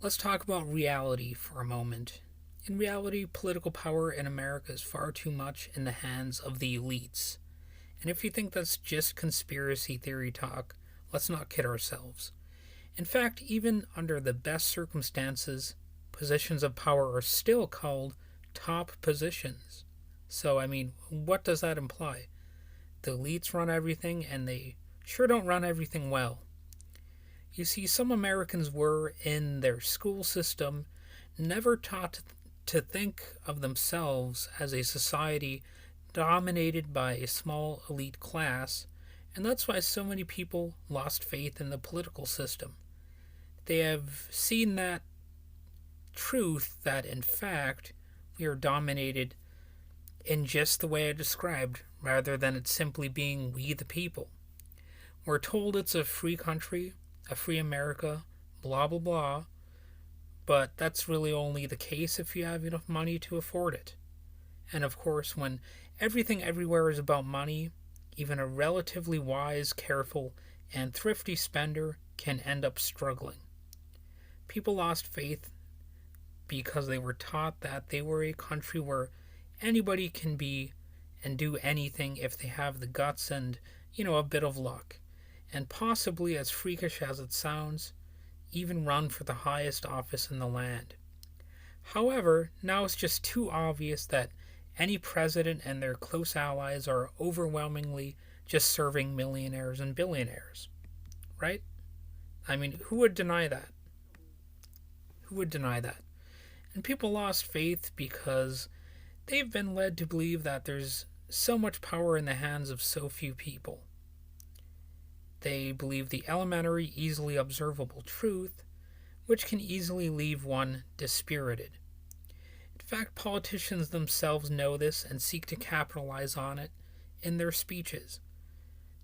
Let's talk about reality for a moment. In reality, political power in America is far too much in the hands of the elites. And if you think that's just conspiracy theory talk, let's not kid ourselves. In fact, even under the best circumstances, positions of power are still called top positions. So, what does that imply? The elites run everything, and they sure don't run everything well. You see, some Americans were, in their school system, never taught to think of themselves as a society dominated by a small elite class, and that's why so many people lost faith in the political system. They have seen that truth that, in fact, we are dominated in just the way I described, rather than it simply being we the people. We're told it's a free country, a free America, blah blah blah, but that's really only the case if you have enough money to afford it. And of course, when everything everywhere is about money, even a relatively wise, careful, and thrifty spender can end up struggling. People lost faith because they were taught that they were a country where anybody can be and do anything if they have the guts and, a bit of luck. And possibly, as freakish as it sounds, even run for the highest office in the land. However, now it's just too obvious that any president and their close allies are overwhelmingly just serving millionaires and billionaires. Right? Who would deny that? Who would deny that? And people lost faith because they've been led to believe that there's so much power in the hands of so few people. They believe the elementary, easily observable truth, which can easily leave one dispirited. In fact, politicians themselves know this and seek to capitalize on it in their speeches.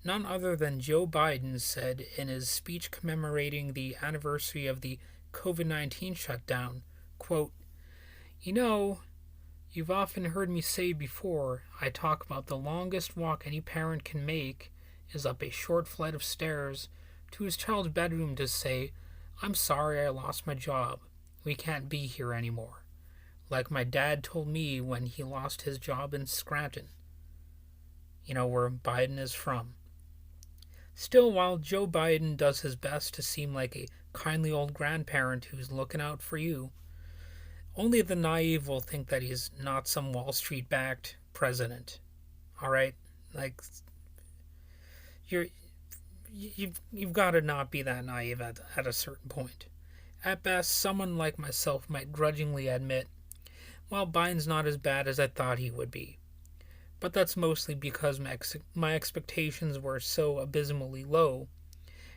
None other than Joe Biden said in his speech commemorating the anniversary of the COVID-19 shutdown, quote, You've often heard me say before, I talk about the longest walk any parent can make is up a short flight of stairs to his child's bedroom to say, I'm sorry I lost my job. We can't be here anymore. Like my dad told me when he lost his job in Scranton. Where Biden is from. Still, while Joe Biden does his best to seem like a kindly old grandparent who's looking out for you, only the naive will think that he's not some Wall Street backed president. Alright? You've got to not be that naive at a certain point. At best, someone like myself might grudgingly admit, well, Biden's not as bad as I thought he would be. But that's mostly because my expectations were so abysmally low.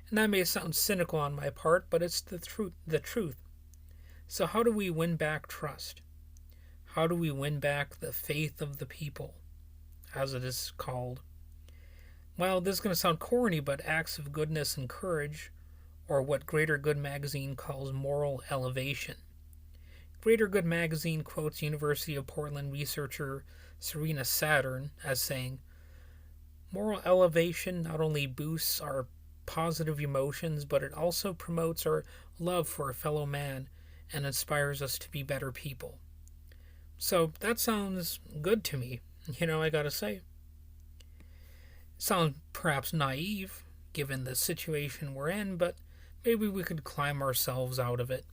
And that may sound cynical on my part, but it's the truth. So how do we win back trust? How do we win back the faith of the people, as it is called? Well, this is going to sound corny, but acts of goodness and courage, or what Greater Good magazine calls moral elevation. Greater Good magazine quotes University of Portland researcher Serena Saturn as saying, moral elevation not only boosts our positive emotions, but it also promotes our love for a fellow man and inspires us to be better people. So that sounds good to me, I gotta say. Sounds perhaps naive, given the situation we're in, but maybe we could climb ourselves out of it.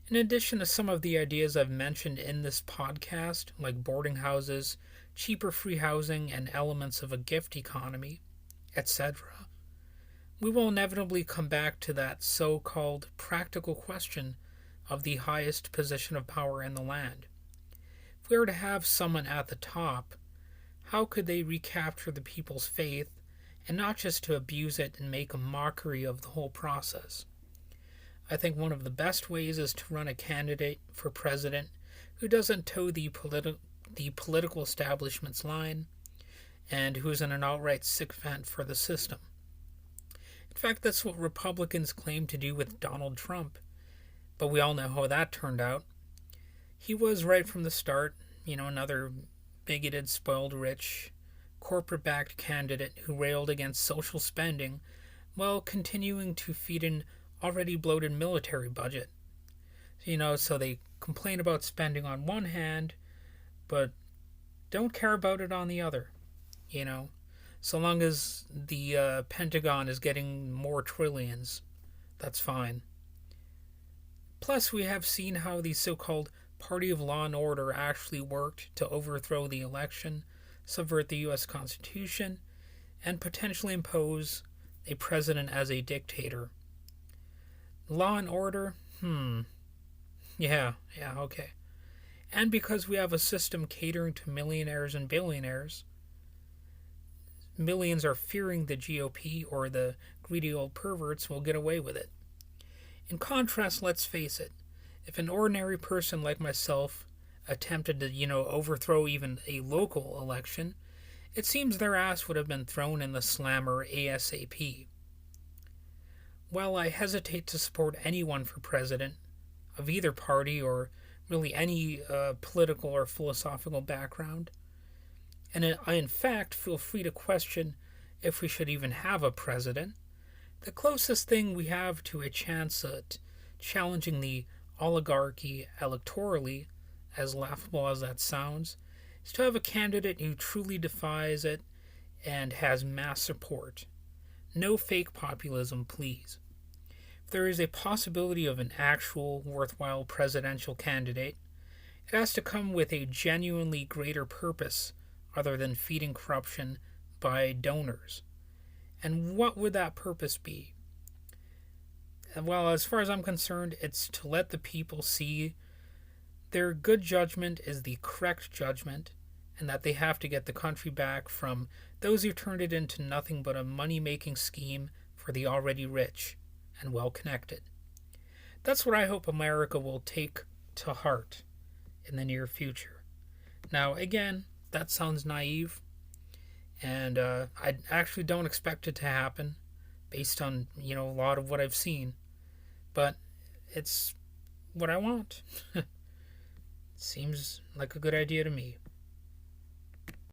In addition to some of the ideas I've mentioned in this podcast, like boarding houses, cheaper free housing, and elements of a gift economy, etc., we will inevitably come back to that so-called practical question of the highest position of power in the land. If we were to have someone at the top, how could they recapture the people's faith and not just to abuse it and make a mockery of the whole process? I think one of the best ways is to run a candidate for president who doesn't toe the political establishment's line and who's an outright sycophant for the system. In fact, that's what Republicans claim to do with Donald Trump. But we all know how that turned out. He was right from the start, another bigoted, spoiled rich, corporate-backed candidate who railed against social spending while continuing to feed an already bloated military budget. So they complain about spending on one hand, but don't care about it on the other. You know, so long as the Pentagon is getting more trillions, that's fine. Plus, we have seen how the so called Party of Law and Order actually worked to overthrow the election, subvert the US Constitution, and potentially impose a president as a dictator. Law and order? Yeah, okay. And because we have a system catering to millionaires and billionaires, millions are fearing the GOP or the greedy old perverts will get away with it. In contrast, let's face it, if an ordinary person like myself attempted to, overthrow even a local election, it seems their ass would have been thrown in the slammer ASAP. While I hesitate to support anyone for president, of either party or really any political or philosophical background, and I in fact feel free to question if we should even have a president, the closest thing we have to a chance at challenging the oligarchy electorally, as laughable as that sounds, is to have a candidate who truly defies it and has mass support. No fake populism, please. If there is a possibility of an actual worthwhile presidential candidate, it has to come with a genuinely greater purpose other than feeding corruption by donors. And what would that purpose be? Well, as far as I'm concerned, it's to let the people see their good judgment is the correct judgment, and that they have to get the country back from those who turned it into nothing but a money-making scheme for the already rich and well-connected. That's what I hope America will take to heart in the near future. Now, again, that sounds naive, and I actually don't expect it to happen based on, a lot of what I've seen, but it's what I want. Seems like a good idea to me.